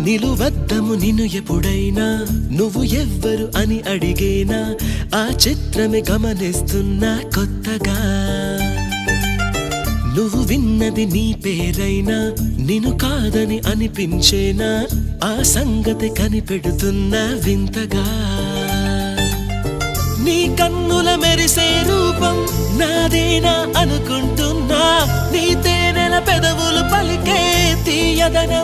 నిలువద్దము నిన్ను ఎప్పుడైనా నువ్వు ఎవ్వరు అని అడిగేనా ఆ చిత్రమే గమనిస్తున్నా కొత్తగా నువ్వు విన్నది నీ పేరైనా నిన్ను కాదని అనిపించేనా ఆ సంగతి కనిపెడుతున్నా వింతగా నీ కన్నుల మెరిసే రూపం నాదేనా అనుకుంటున్నా నీ తేనెల పెదవులు పలికే తీయదనం